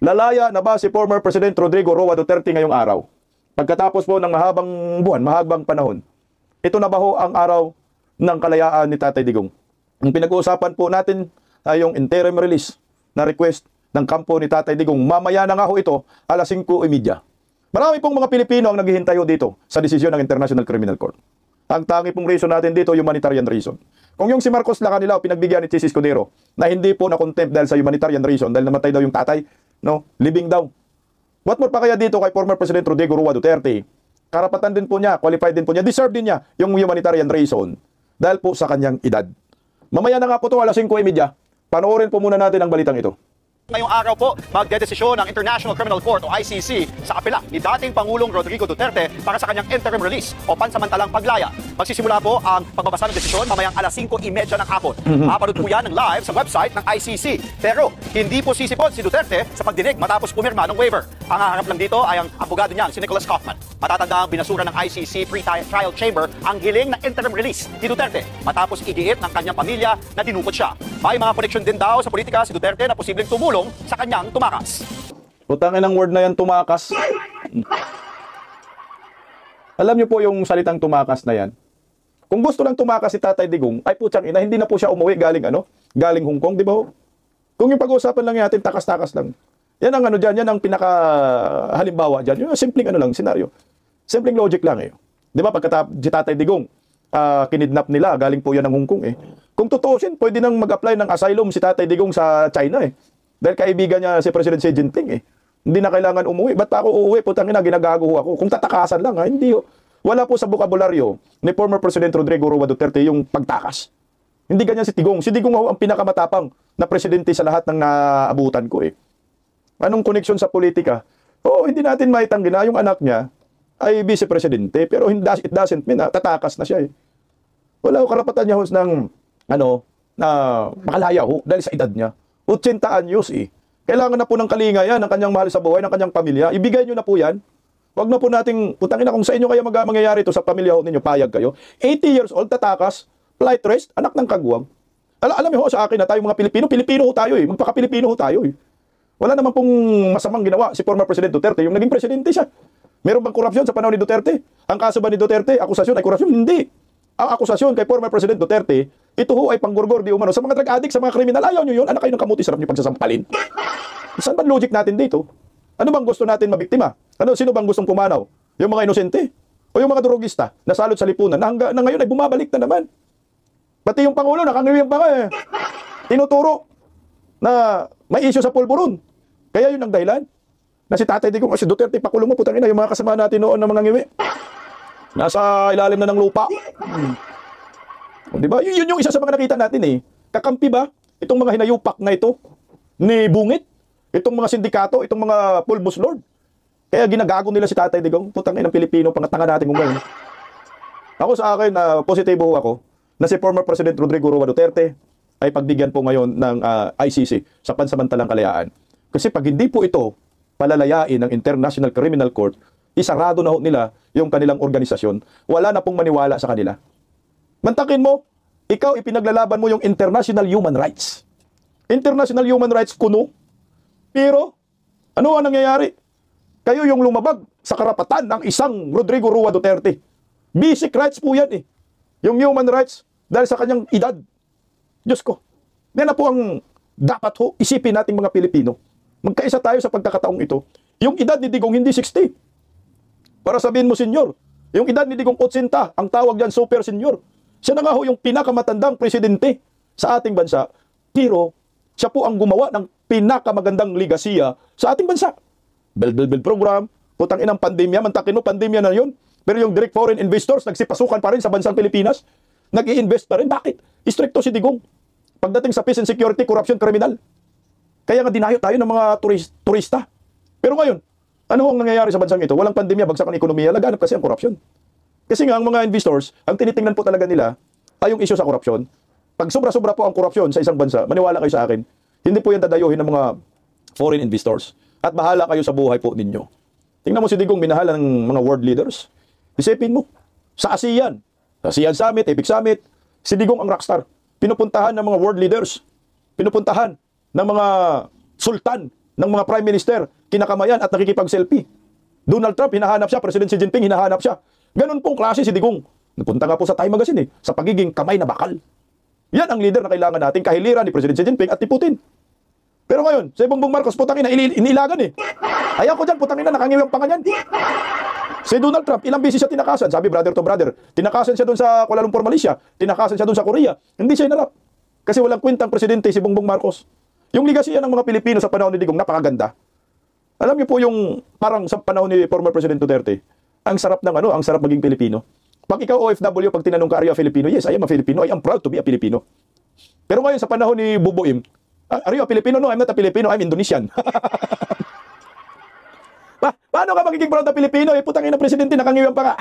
B: Lalaya na ba si former President Rodrigo Roa Duterte ngayong araw? Pagkatapos po ng mahabang buwan, mahabang panahon, ito na ba ho ang araw ng kalayaan ni Tatay Digong? Ang pinag-uusapan po natin ay yung interim release na request ng kampo ni Tatay Digong. Mamaya na nga ho ito, alas 5:30. Marami pong mga Pilipino ang naghihintay ho dito sa desisyon ng International Criminal Court. Ang tangi pong reason natin dito, humanitarian reason. Kung yung si Marcos Lacanilao pinagbigyan ni Chis Escudero na hindi po na-contempt dahil sa humanitarian reason, dahil namatay daw yung tatay, no, living daw. What more pa kaya dito kay former President Rodrigo Roa Duterte? Karapatan din po niya, qualified din po niya, deserve din niya yung humanitarian reason dahil po sa kanyang edad. Mamaya na nga po ito, alas 5:30. Panoorin po muna natin ang balitang ito.
A: Ngayong araw po, magdedesisyon ng International Criminal Court o ICC sa apela ni dating Pangulong Rodrigo Duterte para sa kanyang interim release o pansamantalang paglaya. Magsisimula po ang pagbabasa ng desisyon mamayang alas 5:30 ng hapon. Mapanood po yan ng live sa website ng ICC. Pero hindi po sisipon si Duterte sa pagdinig matapos pumirma ng waiver. Ang haharap lang dito ay ang abogado niya, si Nicholas Kaufman. Matatanda ang binasura ng ICC pre-trial chamber ang hiling na interim release ni Duterte matapos igiit ng kanyang pamilya na dinukot siya. May mga koneksyon din daw sa politika si Duterte na posibleng tumulong sa kanyang tumakas.
B: Putangin ang word na yan, tumakas. Alam niyo po yung salitang tumakas na yan. Kung gusto lang tumakas si Tatay Digong, ay putsang ina, hindi na po siya umuwi galing galing Hong Kong, di ba ho? Kung yung pag-uusapan lang natin, takas-takas lang. Yan ang yan ang pinaka halimbawa dyan. Yung simpleng senaryo. Simpleng logic lang eh. Di ba si Tatay Digong, kinidnap nila, galing po yan ng Hong Kong eh. Kung tutuusin, pwede nang mag-apply ng asylum si Tatay Digong sa China eh. Dahil kaibigan niya si President Xi Jinping eh. Hindi na kailangan umuwi. Ba't pa ako uuwi? Putang ina, ginagago ako. Kung tatakasan lang ha, hindi ho. Wala po sa bokabularyo ni former President Rodrigo Roa Duterte yung pagtakas. Hindi ganyan si Digong. Si Digong ho ang pinakamatapang na presidente sa lahat ng naabutan ko eh. Anong koneksyon sa politika? Oo, hindi natin maitanggi na yung anak niya ay vice-presidente, pero it doesn't mean na tatakas na siya eh. Wala ho karapatan niya ho ng na makalaya ho dahil sa edad niya. 80 anyos eh. Kailangan na po ng kalinga yan, ng kanyang mahal sa buhay, ng kanyang pamilya. Ibigay nyo na po yan. Huwag na po nating, putangin na kung sa inyo kaya mangyayari ito sa pamilya ho ninyo, payag kayo. 80 years old, tatakas, flight rest, anak ng kagwang. Alam niyo ho sa akin na tayo mga Pilipino ho tayo eh. Magpaka-Pilipino ho tayo eh. Wala naman pong masamang ginawa si former President Duterte. Yung naging presidente siya. Meron bang korupsyon sa panahon ni Duterte? Ang kaso ba ni Duterte, akusasyon ay korupsyon? Hindi. Ang akusasyon kay former President Duterte, ito ho ay panggurgor di umano. Sa mga drug addict, sa mga kriminal, ayaw nyo yun. Anak kayo ng kamuti, sarap nyo pagsasampalin. Saan ba logic natin dito? Ano bang gusto natin mabiktima? Sino bang gustong pumanaw? Yung mga inosente? O yung mga drogista na salot sa lipunan na ngayon ay bumabalik na naman? Pati yung Pangulo, nakangiwing pa nga eh. Tinuturo na may issue sa pulburon. Kaya yun ang dahilan. Na si Tatay Digong, si Duterte, pakulong mo, putang ina, yung mga kasama natin noon na mga ngiwi. Nasa ilalim na ng lupa. Diba? Yun yung isa sa mga nakita natin eh. Kakampi ba? Itong mga hinayupak na ito ni Bungit, itong mga sindikato, itong mga pulbos lord. Kaya ginagago nila si Tatay Digong. Putang ina ng Pilipino, pangatanga natin kung gano'n. Ako sa akin, positibo ako na si former President Rodrigo Roa Duterte ay pagbigyan po ngayon ng ICC sa pansamantalang kalayaan. Kasi pag hindi po ito palalayain ng International Criminal Court, isarado na ho nila yung kanilang organisasyon. Wala na pong maniwala sa kanila. Mantakin mo, ikaw ipinaglalaban mo yung international human rights. International human rights kuno. Pero, ano ang nangyayari? Kayo yung lumabag sa karapatan ng isang Rodrigo Roa Duterte. Basic rights po yan eh. Yung human rights dahil sa kanyang edad. Diyos ko. Yan na po ang dapat ho isipin nating mga Pilipino. Magkaisa tayo sa pagkakataong ito. Yung edad ni Digong hindi 60. Para sabihin mo, senyor, yung edad ni Digong 80, ang tawag dyan super senyor. Siya na nga ho yung pinakamatandang presidente sa ating bansa. Pero siya po ang gumawa ng pinakamagandang ligasiya sa ating bansa. Bel program, putang inang pandemya, mantakin mo, pandemya na yun. Pero yung direct foreign investors, nagsipasukan pa rin sa bansang Pilipinas. Nag-i-invest pa rin. Bakit? Istrikto si Digong. Pagdating sa peace and security, corruption, kriminal. Kaya nga dinayo tayo ng mga turista. Pero ngayon, ano ang nangyayari sa bansang ito? Walang pandemya, bagsak ang ekonomiya, laganap kasi ang korupsyon. Kasi nga ang mga investors, ang tinitingnan po talaga nila ay yung issue sa korupsyon. Pag sobra-sobra po ang korupsyon sa isang bansa, maniwala kayo sa akin, hindi po yan dadayuhin ng mga foreign investors. At bahala kayo sa buhay po ninyo. Tingnan mo si Digong, minahal ng mga world leaders. Isipin mo, sa ASEAN Summit, Epic Summit, si Digong ang rockstar. Pinupuntahan ng mga world leaders. Pinupuntahan ng mga sultan, ng mga prime minister, kinakamayan at nakikipag-selfie. Donald Trump, hinahanap siya. President Xi Jinping, hinahanap siya. Ganun pong klase si Digong. Napunta nga po sa Time Magazine sa pagiging kamay na bakal. Yan ang leader na kailangan natin, kahiliran ni President Xi Jinping at ni Putin. Pero ngayon, si Bongbong Marcos, putang ina, inilagan eh. Ayaw ko dyan, putang ina, nakangiwang panganyan. Si Donald Trump, ilang beses siya tinakasan. Sabi, brother to brother. Tinakasan siya doon sa Kuala Lumpur, Malaysia. Tinakasan siya doon sa Korea. Hindi siya inarap. Kasi walang kwentang presidente si Bongbong Marcos. Yung ligasiya ng mga Pilipino sa panahon ni Digong, napakaganda. Alam niyo po yung parang sa panahon ni former President Duterte, ang sarap ng ang sarap maging Pilipino. Pag ikaw OFW, pag tinanong ka, are you a Filipino? Yes, I am a Filipino. I am proud to be a Filipino. Pero ngayon, sa panahon ni Bubuim, are you a Filipino? No, I'm not a Filipino. I'm Indonesian. Paano ka magiging proud na Pilipino? Putang ina, presidente, nakangiwang pa ka.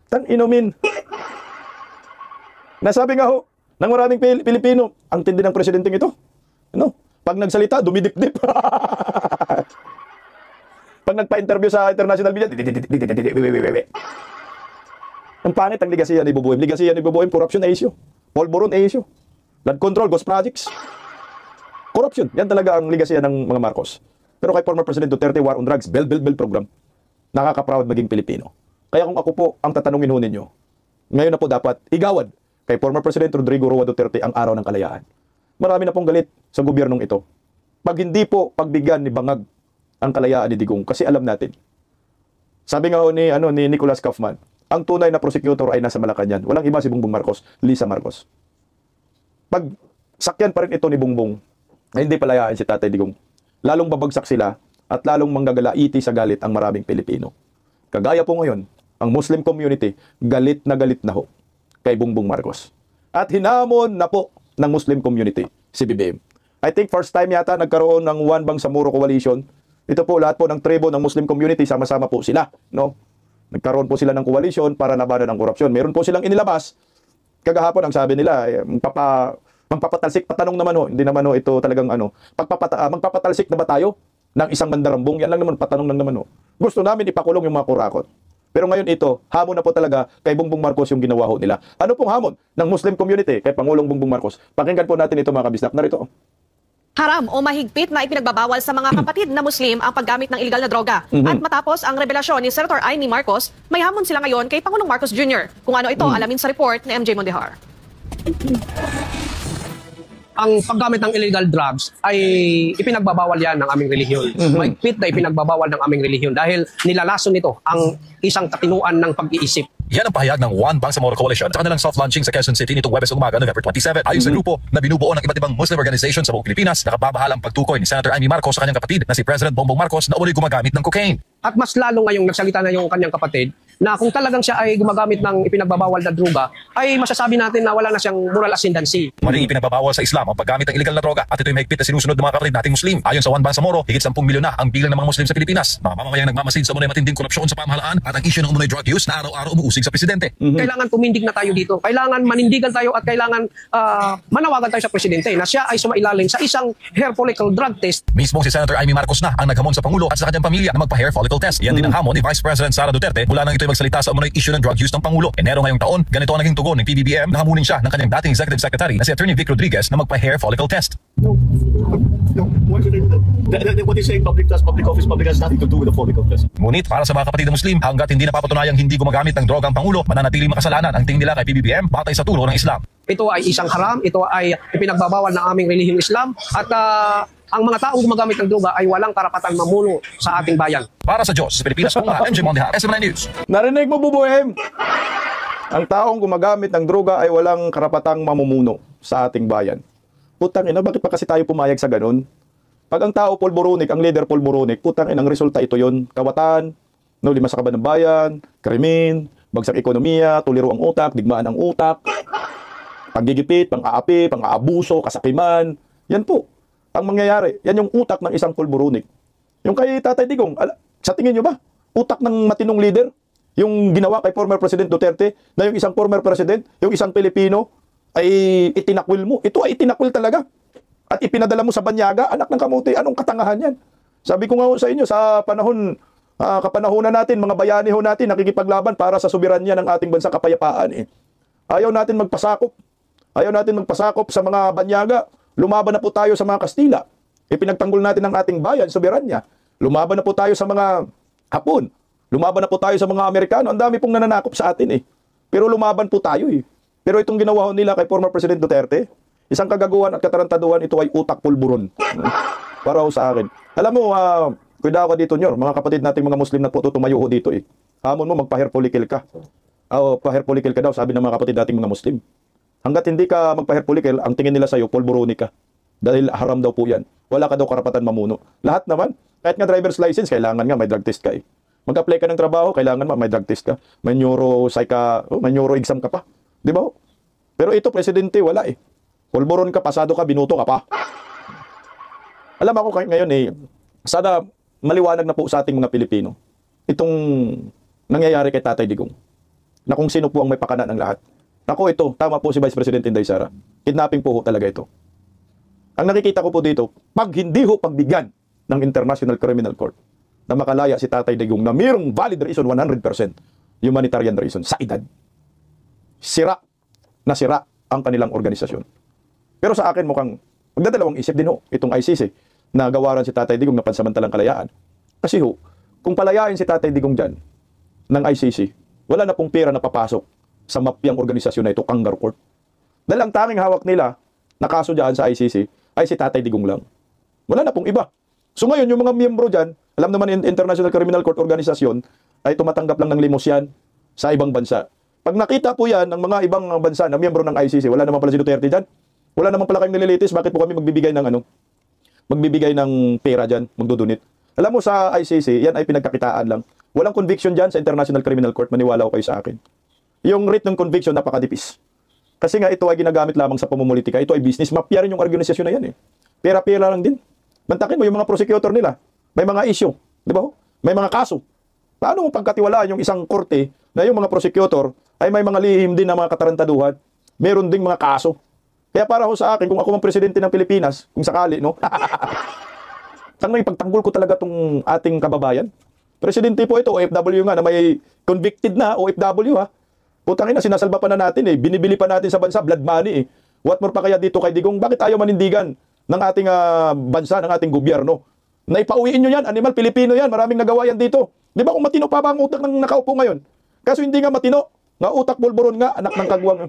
B: Tan inumin. Nasabi nga ho, ng maraming Pilipino, ang tindi ng presidenteng ito. Pag nagsalita, dumidip-dip. Pag nagpa-interview sa international media, ang pangit ang ligasiya ni Bubuim. Ligasiya ni Bubuim, corruption na issue. Polvoron na issue. Blood control, ghost projects. Corruption. Yan talaga ang ligasiya ng mga Marcos. Pero kay former President Duterte, war on drugs, bell program. Nakaka-proud maging Pilipino. Kaya kung ako po ang tatanungin ho ninyo, ngayon na po dapat igawad kay former President Rodrigo Roa Duterte ang araw ng kalayaan. Marami na pong galit sa gobyernong ito. Pag hindi po pagbigyan ni Bangag ang kalayaan ni Digong, kasi alam natin. Sabi nga ho ni Nicholas Kaufman, ang tunay na prosecutor ay nasa Malacanang. Walang iba si Bongbong Marcos, Lisa Marcos. Pag sakyan pa rin ito ni Bongbong, ay hindi palayaan si Tatay Digong. Lalong babagsak sila at lalong manggagalaiti sa galit ang maraming Pilipino. Kagaya po ngayon, ang Muslim community, galit na ho kay Bongbong Marcos. At hinamon na po ng Muslim community si BBM. I think first time yata nagkaroon ng One Bangsamoro Coalition. Ito po lahat po ng tribo ng Muslim community, sama-sama po sila. Nagkaroon po sila ng coalition para labanan ang korupsyon. Meron po silang inilabas. Kagahapon ang sabi nila, magpapatalsik, patanong naman ho, hindi naman ho ito talagang magpapatalsik na ba tayo ng isang mandarambong? Yan lang naman, patanong lang naman ho. Gusto namin ipakulong yung mga kurakot. Pero ngayon ito, hamon na po talaga kay Bongbong Marcos yung ginawa ho nila. Ano pong hamon ng Muslim community kay Pangulong Bongbong Marcos? Pakinggan po natin ito mga kabisnak. Narito.
J: Haram o mahigpit na ipinagbabawal sa mga kapatid na Muslim ang paggamit ng illegal na droga. At matapos ang revelasyon ni Senator Amy Marcos, may hamon sila ngayon kay Pangulong Marcos Jr. Kung ano ito, alamin sa report ni MJ Mondehar.
K: Ang paggamit ng illegal drugs ay ipinagbabawal yan ng aming relihiyon. Mahigpit na ipinagbabawal ng aming relihiyon dahil nilalason nito ang isang katinuan ng pag-iisip.
L: Yan ang pahayag ng One Bangsamoro Coalition sa kanilang soft launching sa Quezon City nitong Huwebes umaga, November 27. Ayon sa grupo na binubuo ng iba't ibang Muslim organization sa buong Pilipinas, nakababahalang pagtukoy ni Senator Amy Marcos sa kanyang kapatid na si President Bongbong Marcos na umano'y gumagamit ng cocaine.
K: At mas lalo ngayong nagsalita na yung kanyang kapatid na kung talagang siya ay gumagamit ng ipinagbabawal na droga, ay masasabi natin na wala na siyang moral ascendancy.
L: Maring ipinagbabawal sa Islam ang paggamit ng illegal na droga at ito'y mahigpit na sinusunod ng mga kapatid nating Muslim. Ayon sa Juan Bangsamoro, higit 10 milyon na ang bilang ng mga Muslim sa Pilipinas. Mga mamamayang nagmamasid sa munay matinding korupsyon sa pamahalaan at ang isyu ng umunoy drug use na araw-araw umuusig sa presidente.
K: Kailangan tumindig na tayo dito. Kailangan manindigan tayo at kailangan manawagan tayo sa presidente na siya ay sumailalim sa isang hair follicle drug test.
L: Mismo si Senator Amy Marcos na ang naghamon sa Pangulo at sa kanyang pamilya na magpa-hair follicle test. Yan din ang hamon ni Vice President Sara Duterte mula nang ito'y magsalita sa umunoy issue ng drug use ng Pangulo. Enero ngayong taon, ganito ang naging tugon ng PBBM na hamunin siya ng kanyang dating Executive Secretary na si Attorney Vic Rodriguez na magpa-hair follicle test.
M: What is saying public trust, public office, public has nothing to do with the follicle test.
L: Ngunit para sa mga kapatid na Muslim, hanggat hindi napapatunayang hindi gumagamit ng droga ang Pangulo, mananatiling makasalanan ang tingin nila kay PBBM batay sa turo ng Islam.
K: Ito ay isang haram, ito ay ipinagbabawal ng aming relihiyong Islam at ang mga taong gumagamit ng droga ay walang karapatang mamuno sa ating bayan.
L: Para sa Diyos, sa Pilipinas, kung MJ Mondeja, SMNI News.
B: Narinig mo, Bubuhem? Ang taong gumagamit ng droga ay walang karapatang mamumuno sa ating bayan. Putang ina, bakit pa kasi tayo pumayag sa ganun? Pag ang tao pulburonik, ang leader pulburonik, putang ina, ang resulta ito yon, kawatan, lima sa kaban ng bayan, krimen, bagsak ekonomiya, tuliro ang utak, digmaan ang utak, paggigipit, pang-aapi, pang-aabuso, kasakiman. Yan po ang mangyayari. Yan yung utak ng isang pulburonik. Yung kay Tatay Digong, sa tingin nyo ba, utak ng matinong leader, yung ginawa kay former President Duterte, na yung isang former president, yung isang Pilipino, ay itinakwil mo. Ito ay itinakwil talaga. At ipinadala mo sa banyaga, anak ng kamuti, anong katangahan yan? Sabi ko nga sa inyo, sa panahon, kapanahunan natin, mga bayani ho natin, nakikipaglaban para sa soberanya ng ating bansa kapayapaan. Ayaw natin magpasakop. Ayaw natin magpasakop sa mga banyaga. Lumaban na po tayo sa mga Kastila. Ipinagtanggol natin ang ating bayan, soberanya. Lumaban na po tayo sa mga Hapon. Lumaban na po tayo sa mga Amerikano. Ang dami pong nananakop sa atin Pero lumaban po tayo Pero itong ginawa nila kay former President Duterte, isang kagaguhan at katarantaduhan, ito ay utak pulburon. Para sa akin. Alam mo, cuidado ka dito, Nyor. Mga kapatid nating mga Muslim na po tumayo dito Hamon mo, magpa-hair follicle ka. Pa-hair follicle ka daw, sabi ng mga kapatid nating mga Muslim. Hanggat hindi ka magpa-hair follicle, ang tingin nila sa'yo, pulburoni ka. Dahil haram daw po yan. Wala ka daw karapatan mamuno. Lahat naman. Kahit nga driver's license, kailangan nga may drug test ka Mag-apply ka ng trabaho, kailangan may drug test ka. May neuro exam ka pa. Di ba? Pero ito, presidente, wala Pulburon ka, pasado ka, binuto ka pa. Alam ako ngayon sana maliwanag na po sa ating mga Pilipino itong nangyayari kay Tatay Digong. Na kung sino po ang may pakana ng lahat. Ako ito, tama po si Vice President Inday Sara. Kidnapping po talaga ito. Ang nakikita ko po dito, pag hindi pagbigyan ng International Criminal Court na makalaya si Tatay Digong na mayroong valid reason 100%, humanitarian reason, sa edad, sira ang kanilang organisasyon. Pero sa akin mukhang magdadalawang isip din itong ICC na gawaran si Tatay Digong na pansamantalang kalayaan. Kasi kung palayain si Tatay Digong dyan ng ICC, wala na pong pera na papasok sa mapyang organisasyon na ito, Kangaroo Court. Dahil ang tanging hawak nila na kaso dyan sa ICC ay si Tatay Digong lang. Wala na pong iba. So ngayon, yung mga miyembro dyan, alam naman yung International Criminal Court Organisasyon ay tumatanggap lang ng limos yan sa ibang bansa. Pag nakita po yan ng mga ibang bansa na miyembro ng ICC, wala naman pala si Duterte dyan. Wala naman pala kayong nililitis. Bakit po kami magbibigay ng pera dyan, magdudunit? Alam mo sa ICC, yan ay pinagkakitaan lang. Walang conviction dyan sa International Criminal Court. Maniwala ko kayo sa akin. Yung rate ng conviction, napakadipis. Kasi nga ito ay ginagamit lamang sa pamumulitika. Ito ay business. Mafia rin yung organisasyon na yan Pera-pera lang din. Bantakin mo yung mga prosecutor nila. May mga issue. Di ba? May mga kaso. Paano mo pagkatiwalaan yung isang korte na yung mga prosecutor ay may mga lihim din na mga katarantaduhan? Meron ding mga kaso. Kaya para sa akin, kung ako ang presidente ng Pilipinas, kung sakali, pagtanggol ko talaga tong ating kababayan. Presidente po ito, OFW nga, na may convicted na OFW Putang ina, sinasalba pa na natin binibili pa natin sa bansa, blood money What more pa kaya dito kay Digong? Bakit ayaw manindigan ng ating bansa, ng ating gobyerno? Na ipauwiin nyo yan, animal, Pilipino yan, maraming nagawa yan dito. Di ba kung matino pa ba ang utak ng nakaupo ngayon? Kaso hindi nga matino, nga utak bulburon nga, anak ng kagwang.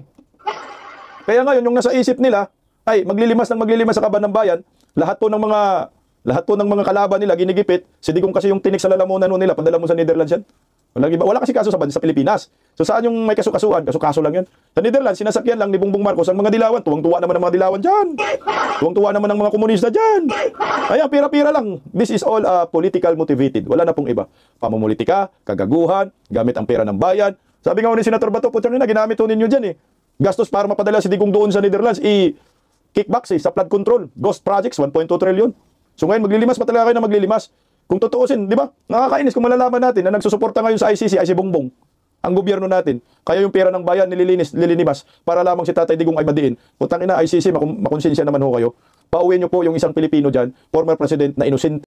B: Kaya ngayon, yung nasa isip nila, ay maglilimas sa kaban ng bayan, lahat po ng mga kalaban nila ginigipit. Si Digong kasi yung tinik sa lalamunan nila, padala mo sa Netherlands yan. Walang iba. Wala kasi kaso sa bansa sa Pilipinas. So saan yung may kaso-kasuan? Kaso-kaso lang yan. Sa Netherlands, sinasakyan lang ni Bongbong Marcos ang mga dilawan. Tuwang-tuwa naman ang mga dilawan dyan. Tuwang-tuwa naman ang mga komunista dyan. Ayan, pira-pira lang. This is all political motivated. Wala na pong iba. Pamumulitika, kagaguhan, gamit ang pera ng bayan. Sabi nga ni Senator Bato, putang ina, ginamit ho ninyo dyan eh. Gastos para mapadala si Digong doon sa Netherlands, kickbacks sa flood control. Ghost projects, 1.2 trillion. So ngayon, maglilimas pa talaga kayo na maglilimas. Kung tutuusin, di ba? Nakakainis kung malalaman natin na nagsusuporta ngayon sa ICC ay si Bongbong, ang gobyerno natin. Kaya yung pera ng bayan nililimas para lamang si Tatay Digong ay madiin. Putang ina, ICC, makonsensya naman ho kayo. Pauwiin nyo po yung isang Pilipino dyan, former president na inosente.